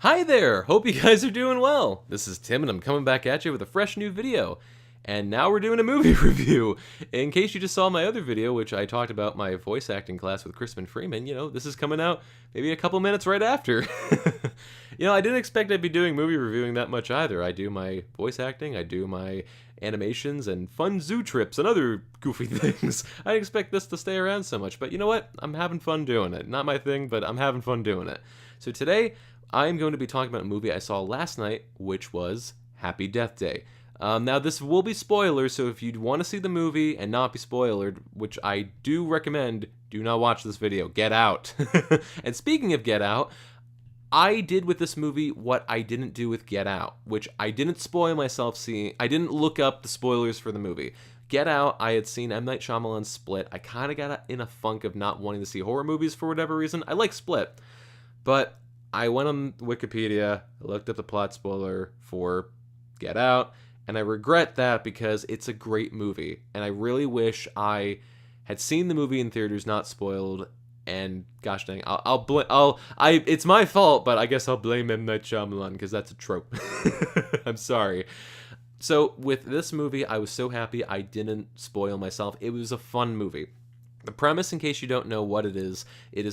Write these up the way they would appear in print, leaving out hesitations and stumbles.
Hi there! Hope you guys are doing well. This is Tim and I'm coming back at you with a fresh new video. And now we're doing a movie review. In case you just saw my other video, which I talked about my voice acting class with Crispin Freeman, this is coming out maybe a couple minutes right after. I didn't expect I'd be doing movie reviewing that much either. I do my voice acting, I do my animations, and fun zoo trips and other goofy things. I didn't expect this to stay around so much, but you know what? I'm having fun doing it. Not my thing, but I'm having fun doing it. So today, I'm going to be talking about a movie I saw last night, which was Happy Death Day. Now, this will be spoilers, so if you want to see the movie and not be spoiled, which I do recommend, do not watch this video. Get out. And speaking of Get Out, I did with this movie what I didn't do with Get Out, which I didn't spoil myself seeing. I didn't look up the spoilers for the movie. Get Out, I had seen M. Night Shyamalan's Split. I kind of got in a funk of not wanting to see horror movies for whatever reason. I like Split, but I went on Wikipedia, looked up the plot spoiler for Get Out, and I regret that because it's a great movie, and I really wish I had seen the movie in theaters, not spoiled. And gosh dang, it's my fault, but I guess I'll blame M. Night Shyamalan because that's a trope. I'm sorry. So with this movie, I was so happy I didn't spoil myself. It was a fun movie. The premise, in case you don't know what it is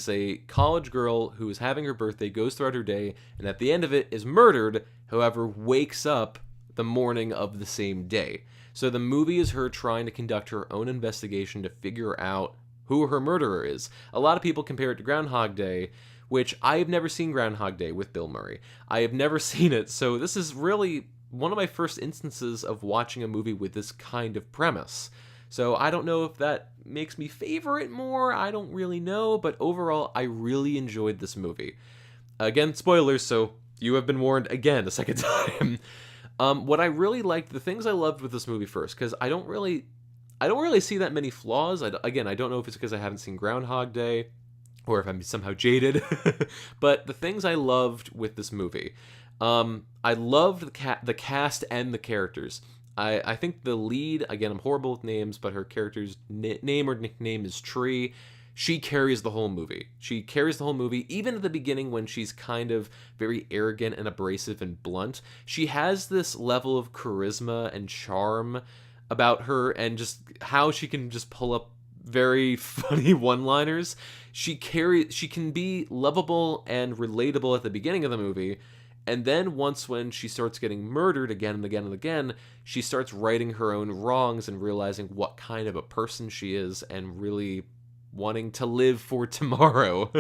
a college girl who is having her birthday, goes throughout her day, and at the end of it is murdered, however, wakes up the morning of the same day. So the movie is her trying to conduct her own investigation to figure out who her murderer is. A lot of people compare it to Groundhog Day, which I have never seen Groundhog Day with Bill Murray. I have never seen it, so this is really one of my first instances of watching a movie with this kind of premise. So I don't know if that makes me favor it more, I don't really know, but overall, I really enjoyed this movie. Again, spoilers, so you have been warned again a second time. What I really liked, the things I loved with this movie first, because I don't really see that many flaws. I don't know if it's because I haven't seen Groundhog Day, or if I'm somehow jaded, but the things I loved with this movie, I loved the cast and the characters. I think the lead, again, I'm horrible with names, but her character's name or nickname is Tree. She carries the whole movie. She carries the whole movie, even at the beginning when she's kind of very arrogant and abrasive and blunt. She has this level of charisma and charm about her, and just how she can just pull up very funny one-liners. She can be lovable and relatable at the beginning of the movie, and then when she starts getting murdered again and again and again, she starts righting her own wrongs and realizing what kind of a person she is and really wanting to live for tomorrow,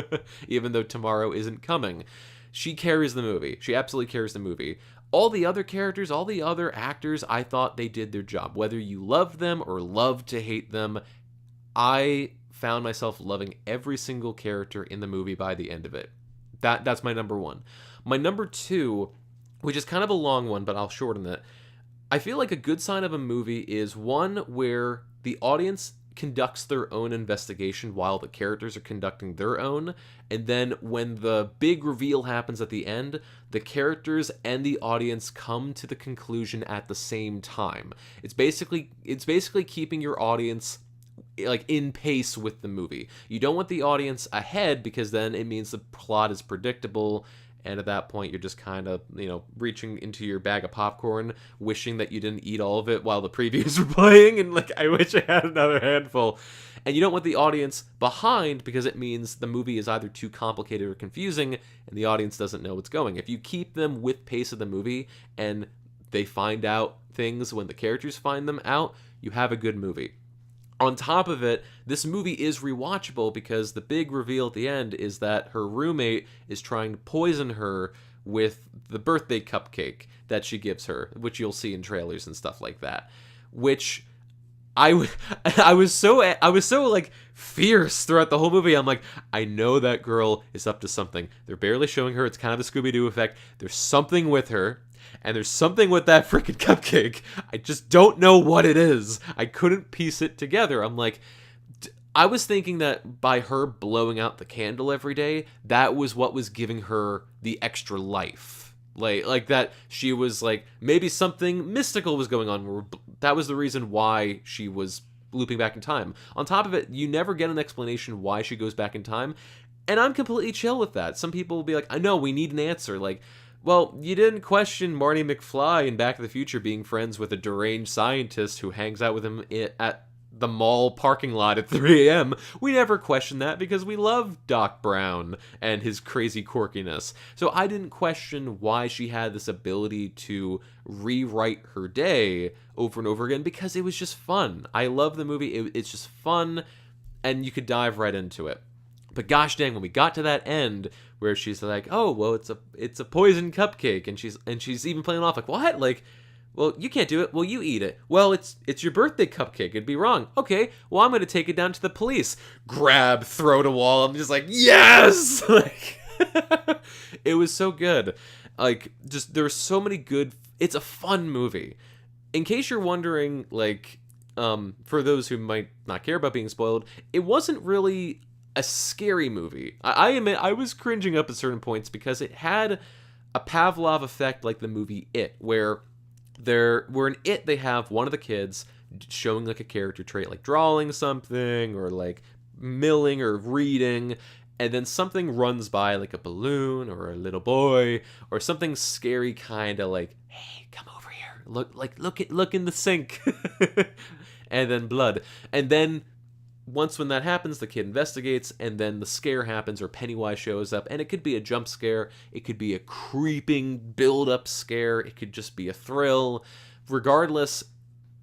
even though tomorrow isn't coming. She carries the movie. She absolutely carries the movie. All the other characters, all the other actors, I thought they did their job. Whether you loved them or loved to hate them, I found myself loving every single character in the movie by the end of it. That's my number one. My number two, which is kind of a long one, but I'll shorten it. I feel like a good sign of a movie is one where the audience conducts their own investigation while the characters are conducting their own, and then when the big reveal happens at the end, the characters and the audience come to the conclusion at the same time. It's basically keeping your audience like in pace with the movie. You don't want the audience ahead, because then it means the plot is predictable, and at that point you're just kind of, reaching into your bag of popcorn, wishing that you didn't eat all of it while the previews were playing, and I wish I had another handful. And you don't want the audience behind, because it means the movie is either too complicated or confusing, and the audience doesn't know what's going. If you keep them with pace of the movie, and they find out things when the characters find them out, you have a good movie. On top of it, this movie is rewatchable because the big reveal at the end is that her roommate is trying to poison her with the birthday cupcake that she gives her, which you'll see in trailers and stuff like that. Which I was so like fierce throughout the whole movie. I'm like, I know that girl is up to something. They're barely showing her. It's kind of a Scooby-Doo effect. There's something with her. And there's something with that freaking cupcake. I just don't know what it is. I couldn't piece it together. I'm like, I was thinking that by her blowing out the candle every day, that was what was giving her the extra life. Like that she was like, maybe something mystical was going on. That was the reason why she was looping back in time. On top of it, you never get an explanation why she goes back in time. And I'm completely chill with that. Some people will be like, I know, we need an answer. Like, well, you didn't question Marty McFly in Back to the Future being friends with a deranged scientist who hangs out with him at the mall parking lot at 3 a.m. We never questioned that because we love Doc Brown and his crazy quirkiness. So I didn't question why she had this ability to rewrite her day over and over again because it was just fun. I love the movie. It's just fun, and you could dive right into it. But gosh dang, when we got to that end where she's like, "Oh, well, it's a poison cupcake," and she's even playing off like, "What?" Like, well, you can't do it. Well, you eat it. Well, it's your birthday cupcake. It'd be wrong. Okay, well, I'm going to take it down to the police. Grab, throw to wall. I'm just like, yes! Like, it was so good. Like, just, there were so many good... It's a fun movie. In case you're wondering, like, for those who might not care about being spoiled, it wasn't really a scary movie. I admit, I was cringing up at certain points because it had a Pavlov effect like the movie It, where in It they have one of the kids showing like a character trait, like drawing something or like milling or reading, and then something runs by like a balloon or a little boy or something scary, kind of like, hey, come over here, look in the sink, and then blood, and then when that happens, the kid investigates, and then the scare happens, or Pennywise shows up, and it could be a jump scare, it could be a creeping build-up scare, it could just be a thrill. Regardless,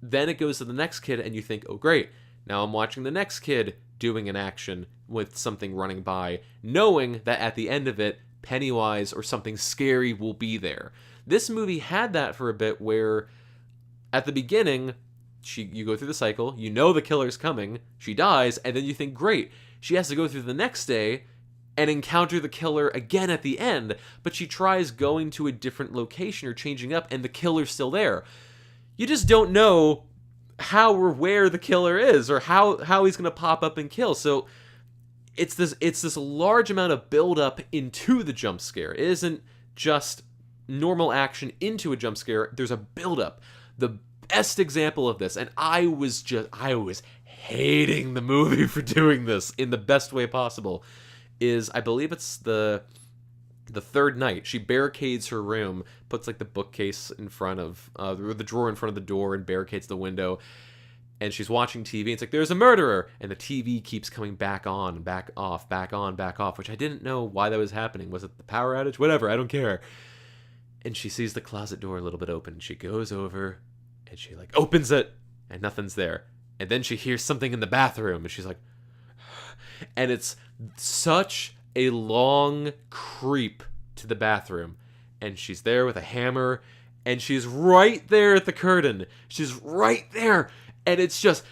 then it goes to the next kid, and you think, oh great, now I'm watching the next kid doing an action with something running by, knowing that at the end of it, Pennywise or something scary will be there. This movie had that for a bit where, at the beginning... you go through the cycle, you know the killer's coming, she dies, and then you think, great, she has to go through the next day and encounter the killer again at the end, but she tries going to a different location or changing up, and the killer's still there. You just don't know how or where the killer is, or how he's going to pop up and kill, so it's this large amount of build-up into the jump scare. It isn't just normal action into a jump scare, there's a build-up. The best example of this, and I was hating the movie for doing this in the best way possible, is I believe it's the third night. She barricades her room, puts like the bookcase in front of the drawer in front of the door, and barricades the window, and she's watching TV. It's like, there's a murderer, and the TV keeps coming back on, back off, back on, back off, which I didn't know why that was happening. Was it the power outage? Whatever, I don't care. And she sees the closet door a little bit open, and she goes over and she like opens it, and nothing's there. And then she hears something in the bathroom, and she's like, and it's such a long creep to the bathroom. And she's there with a hammer, and she's right there at the curtain. She's right there. And it's just,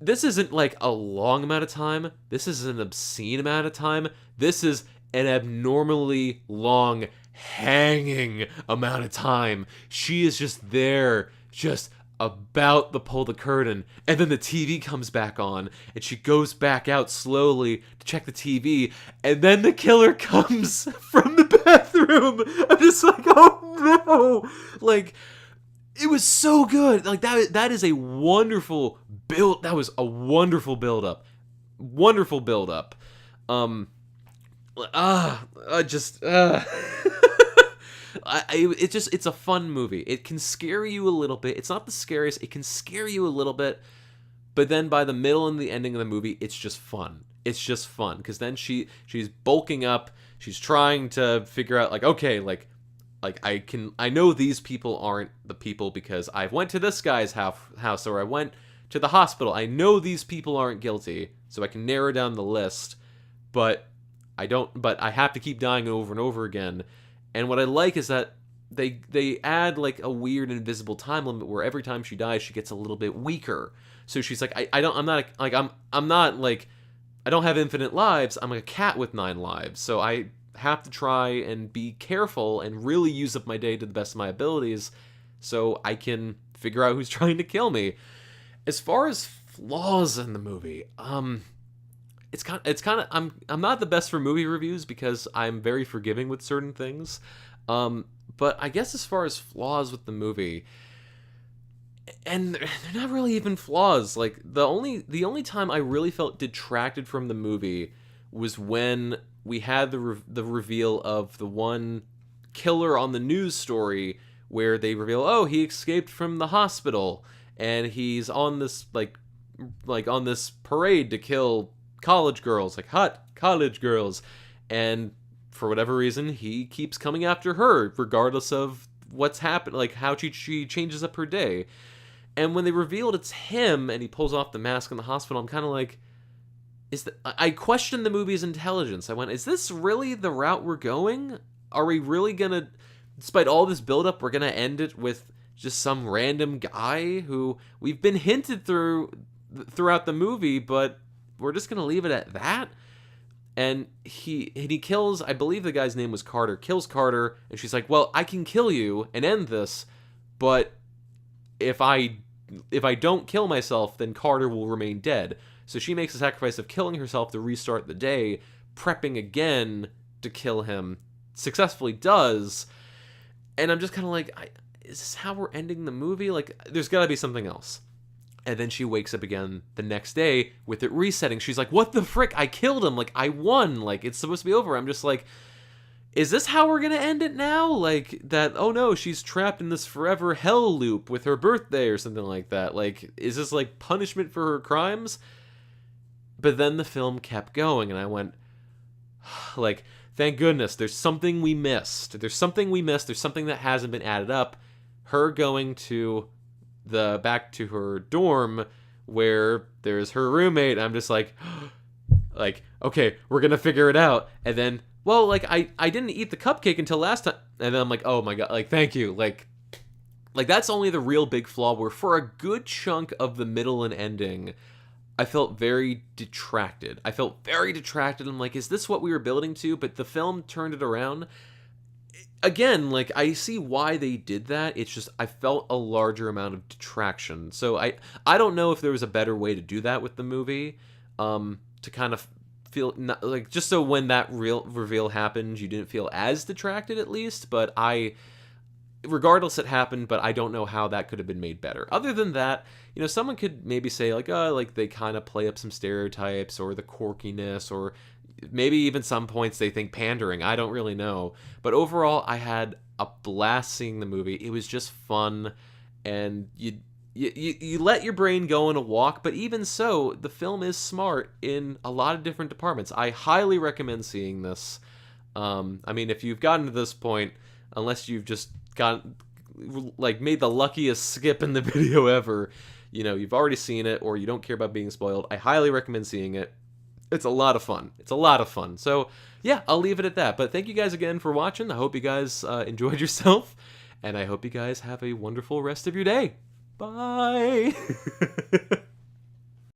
this isn't like a long amount of time. This is an obscene amount of time. This is an abnormally long, hanging amount of time. She is just there, just about to pull the curtain, and then the TV comes back on, and she goes back out slowly to check the TV, and then the killer comes from the bathroom. I'm just like, oh no! Like, it was so good. Like, that is a wonderful build. That was a wonderful build up. Wonderful build up. It's a fun movie. It can scare you a little bit. It's not the scariest. It can scare you a little bit, but then by the middle and the ending of the movie, it's just fun. It's just fun, because then she's bulking up. She's trying to figure out, like, okay, like I know these people aren't the people because I went to this guy's house, or I went to the hospital. I know these people aren't guilty, so I can narrow down the list, but I have to keep dying over and over again. And what I like is that they add like a weird invisible time limit where every time she dies, she gets a little bit weaker. So she's like, I don't have infinite lives. I'm a cat with 9 lives. So I have to try and be careful and really use up my day to the best of my abilities so I can figure out who's trying to kill me. As far as flaws in the movie, it's kind of I'm not the best for movie reviews because I'm very forgiving with certain things. But I guess as far as flaws with the movie, and they're not really even flaws. Like, the only time I really felt detracted from the movie was when we had the reveal of the one killer on the news story where they reveal, oh, he escaped from the hospital and he's on this like on this parade to kill college girls, like hot college girls, and for whatever reason he keeps coming after her regardless of what's happened, like how she changes up her day. And when they revealed it's him and he pulls off the mask in the hospital, I'm kind of like, I questioned the movie's intelligence. I went, is this really the route we're going? Are we really gonna, despite all this buildup, we're gonna end it with just some random guy who we've been hinted throughout the movie, but we're just gonna leave it at that? And he kills, I believe the guy's name was Carter, kills Carter, and she's like, well, I can kill you and end this, but if I don't kill myself, then Carter will remain dead. So she makes the sacrifice of killing herself to restart the day, prepping again to kill him. Successfully does. And I'm just kind of like, is this how we're ending the movie? Like, there's got to be something else. And then she wakes up again the next day with it resetting. She's like, what the frick? I killed him. Like, I won. Like, it's supposed to be over. I'm just like, is this how we're going to end it now? Like, that, oh no, she's trapped in this forever hell loop with her birthday or something like that. Like, is this like punishment for her crimes? But then the film kept going, and I went, like, thank goodness, there's something we missed. There's something we missed. There's something that hasn't been added up. Her going to back to her dorm where there's her roommate. I'm just like, okay, we're going to figure it out. And then, well, like, I didn't eat the cupcake until last time. And then I'm like, oh my God, like, thank you. Like that's only the real big flaw, where for a good chunk of the middle and ending, I felt very detracted. I'm like, is this what we were building to? But the film turned it around. Again, like, I see why they did that. It's just, I felt a larger amount of detraction. So I don't know if there was a better way to do that with the movie, to kind of feel, not, like, just so when that real reveal happened, you didn't feel as detracted at least. But regardless, it happened, but I don't know how that could have been made better. Other than that, you know, someone could maybe say, like, oh, like, they kind of play up some stereotypes, or the quirkiness, or maybe even some points they think pandering. I don't really know. But overall, I had a blast seeing the movie. It was just fun, and you let your brain go on a walk, but even so, the film is smart in a lot of different departments. I highly recommend seeing this. I mean, if you've gotten to this point, unless you've just made the luckiest skip in the video ever, you know, you've already seen it, or you don't care about being spoiled, I highly recommend seeing it. It's a lot of fun. So yeah, I'll leave it at that. But thank you guys again for watching. I hope you guys enjoyed yourself, and I hope you guys have a wonderful rest of your day. Bye.